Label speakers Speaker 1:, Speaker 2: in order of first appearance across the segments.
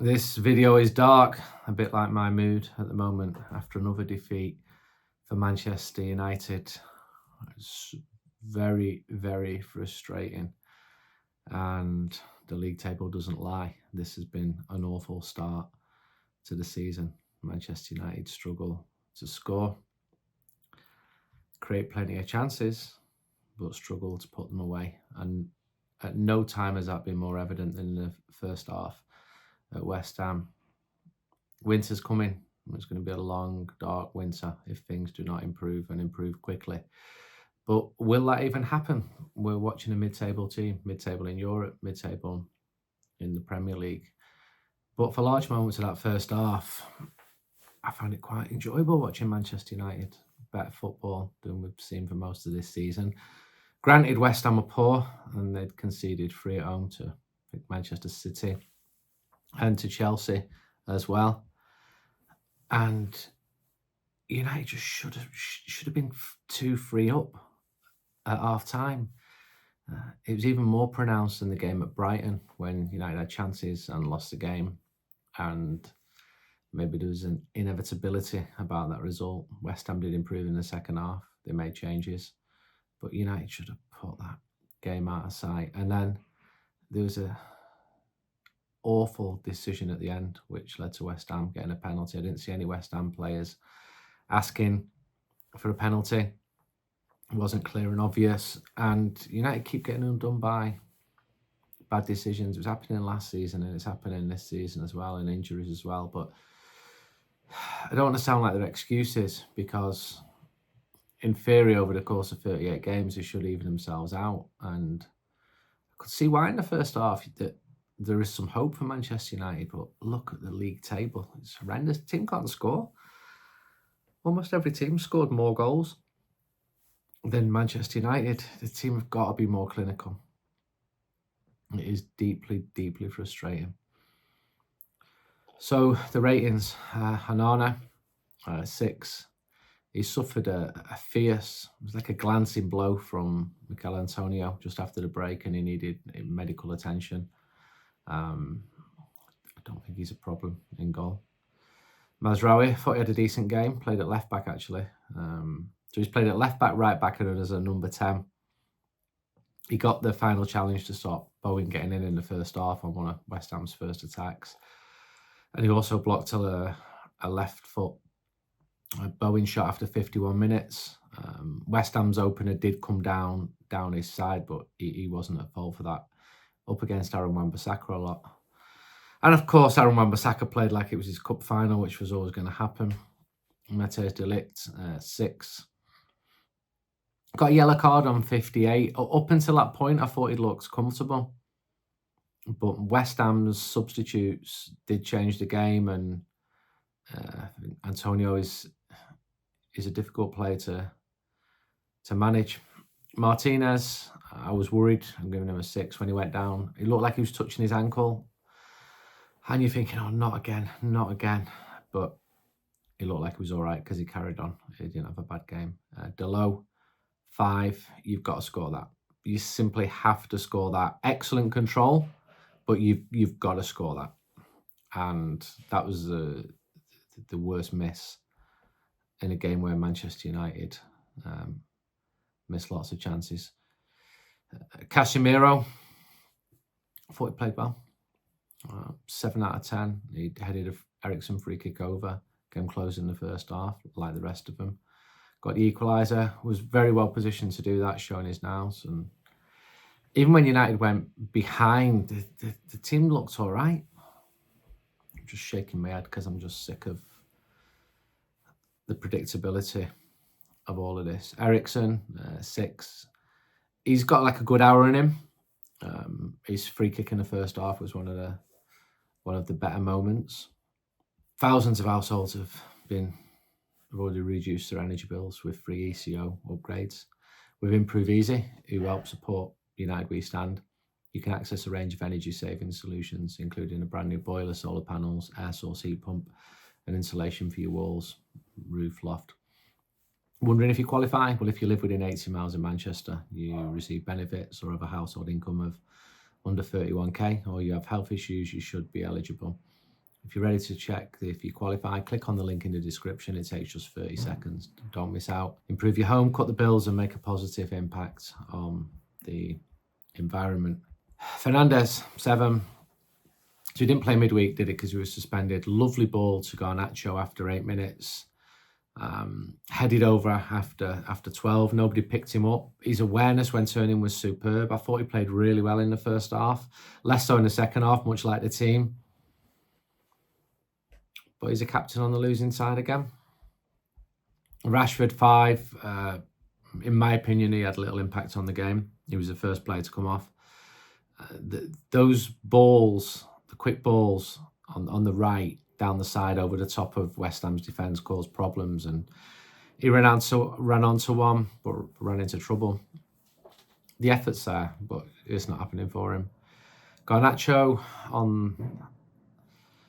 Speaker 1: This video is dark, a bit like my mood at the moment after another defeat for Manchester United. It's very, very frustrating, and the league table doesn't lie. This has been an awful start to the season. Manchester United struggle to score, create plenty of chances, but struggle to put them away. And at no time has that been more evident than the first half at West Ham. Winter's coming. It's going to be a long, dark winter if things do not improve and improve quickly. But will that even happen? We're watching a mid-table team, mid-table in Europe, mid-table in the Premier League. But for large moments of that first half, I found it quite enjoyable watching Manchester United. Better football than we've seen for most of this season. Granted, West Ham were poor and they'd conceded 3 at home to Manchester City and to Chelsea as well. And United just should have been 2-3 up at half time. It was even more pronounced in the game at Brighton when United had chances and lost the game. And maybe there was an inevitability about that result. West Ham did improve in the second half. They made changes. But United should have put that game out of sight. And then there was a awful decision at the end, which led to West Ham getting a penalty. I didn't see any West Ham players asking for a penalty. It wasn't clear and obvious. And United keep getting undone by bad decisions. It was happening last season and it's happening this season as well, and injuries as well. But I don't want to sound like they're excuses, because in theory, over the course of 38 games, they should even themselves out. And I could see why in the first half that there is some hope for Manchester United, but look at the league table. It's horrendous. The team can't score. Almost every team scored more goals than Manchester United. The team have got to be more clinical. It is deeply, deeply frustrating. So the ratings, Hanana, 6. He suffered a fierce, it was like a glancing blow from Mikel Antonio just after the break, and he needed medical attention. I don't think he's a problem in goal. Mazraoui, thought he had a decent game, played at left back actually. So he's played at left back, right back, and as a number 10. He got the final challenge to stop Bowen getting in the first half on one of West Ham's first attacks. And he also blocked a left foot Bowen shot after 51 minutes. West Ham's opener did come down his side, but he wasn't at fault for that. Up against Aaron Wan-Bissaka a lot. And of course, Aaron Wan-Bissaka played like it was his cup final, which was always going to happen. Matthijs de Ligt, 6. Got a yellow card on 58. Up until that point, I thought he looked comfortable. But West Ham's substitutes did change the game, and Antonio is a difficult player to manage. Martinez, I was worried. I'm giving him a 6 when he went down. He looked like he was touching his ankle. And you're thinking, oh, not again, not again. But he looked like he was all right because he carried on. He didn't have a bad game. Delo, 5. You've got to score that. You simply have to score that. Excellent control, but you've got to score that. And that was the worst miss in a game where Manchester United missed lots of chances. Casemiro, I thought he played well. 7 out of 10. He headed a Eriksen free kick over. Game closed in the first half, like the rest of them. Got the equaliser. Was very well positioned to do that, showing his nous. And even when United went behind, the team looked all right. I'm just shaking my head because I'm just sick of the predictability of all of this. Eriksen, 6. He's got like a good hour in him. His free kick in the first half was one of the better moments. Thousands of households have already reduced their energy bills with free ECO upgrades. With Improve Easy, who helps support United We Stand, you can access a range of energy saving solutions, including a brand new boiler, solar panels, air source heat pump, and insulation for your walls, roof, loft. Wondering if you qualify? Well, if you live within 80 miles of Manchester, you receive benefits or have a household income of under 31k, or you have health issues, you should be eligible. If you're ready to check if you qualify, click on the link in the description. It takes just 30 seconds. Don't miss out. Improve your home, cut the bills, and make a positive impact on the environment. Fernandez, 7. So he didn't play midweek, did it? Because he was suspended. Lovely ball to Garnacho after 8 minutes. Headed over after 12. Nobody picked him up. His awareness when turning was superb. I thought he played really well in the first half. Less so in the second half, much like the team. But he's a captain on the losing side again. Rashford, 5. In my opinion, he had little impact on the game. He was the first player to come off. Those balls, the quick balls on the right, down the side over the top of West Ham's defence caused problems, and he ran onto one, but ran into trouble. The effort's there, but it's not happening for him. Garnacho on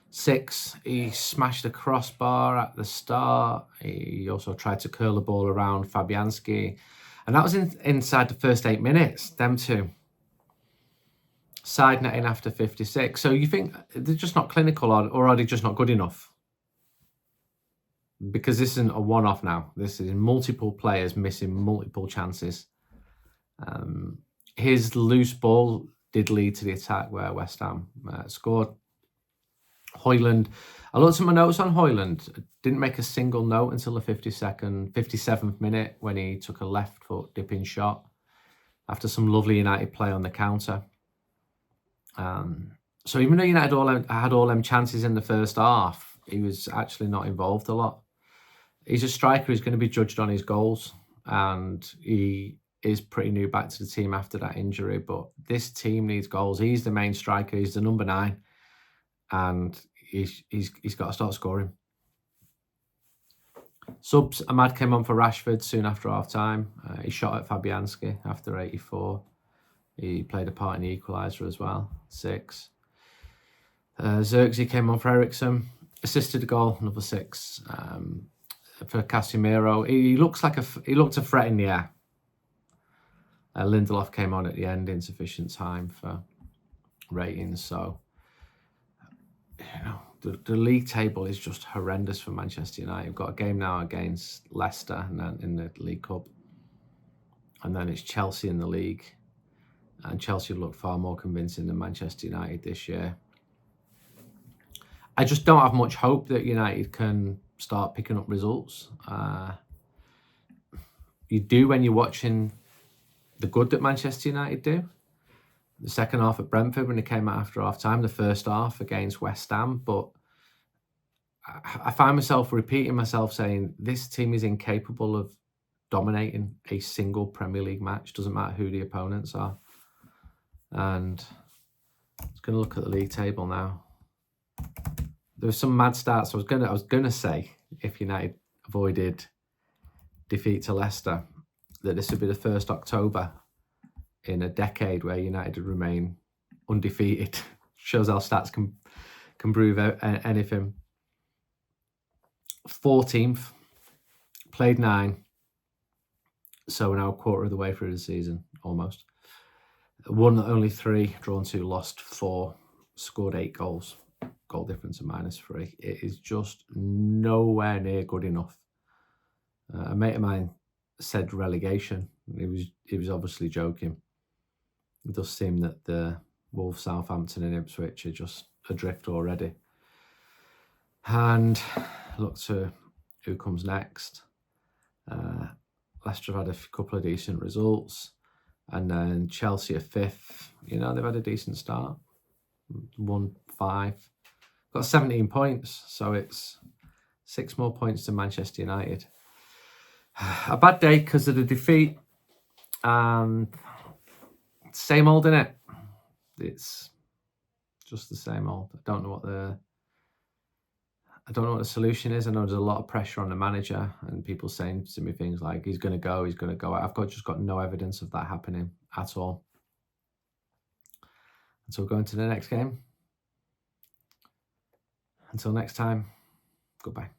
Speaker 1: 6, he smashed the crossbar at the start. He also tried to curl the ball around Fabianski, and that was inside the first 8 minutes. Them two side netting after 56. So you think they're just not clinical, or are they just not good enough? Because this isn't a one-off now. This is multiple players missing multiple chances. His loose ball did lead to the attack where West Ham scored. Højlund, I looked at my notes on Højlund. Didn't make a single note until the 57th minute when he took a left foot dipping shot after some lovely United play on the counter. So even though United had all them chances in the first half, he was actually not involved a lot. He's a striker who's going to be judged on his goals, and he is pretty new back to the team after that injury. But this team needs goals. He's the main striker. He's the number 9, and he's got to start scoring. Subs, Ahmad came on for Rashford soon after half-time. He shot at Fabianski after 84. He played a part in the equaliser as well, 6. Xerxes came on for Eriksen, assisted a goal, another 6. For Casemiro, he looked a threat in the air. Lindelof came on at the end, insufficient time for ratings. So, the league table is just horrendous for Manchester United. We've got a game now against Leicester and then in the League Cup, and then it's Chelsea in the league. And Chelsea look far more convincing than Manchester United this year. I just don't have much hope that United can start picking up results. You do when you're watching the good that Manchester United do. The second half at Brentford when they came out after half-time, the first half against West Ham. But I find myself repeating myself saying this team is incapable of dominating a single Premier League match. Doesn't matter who the opponents are. And I'm just going to look at the league table now. There were some mad starts. I was gonna say if United avoided defeat to Leicester, that this would be the first October in a decade where United would remain undefeated. Shows how stats can prove anything. 14th, played 9, so we're now a quarter of the way through the season almost. Won only 3, drawn 2, lost 4, scored 8 goals. Goal difference of -3. It is just nowhere near good enough. A mate of mine said relegation. He was obviously joking. It does seem that the Wolves, Southampton and Ipswich are just adrift already. And look to who comes next. Leicester have had a couple of decent results. And then Chelsea are 5th. You know, they've had a decent start. Won 5. Got 17 points. So it's 6 more points than Manchester United. A bad day because of the defeat. Same old, innit? It's just the same old. I don't know what the solution is. I know there's a lot of pressure on the manager and people saying to me things like, he's going to go. I've just got no evidence of that happening at all. And so we're going to the next game. Until next time, goodbye.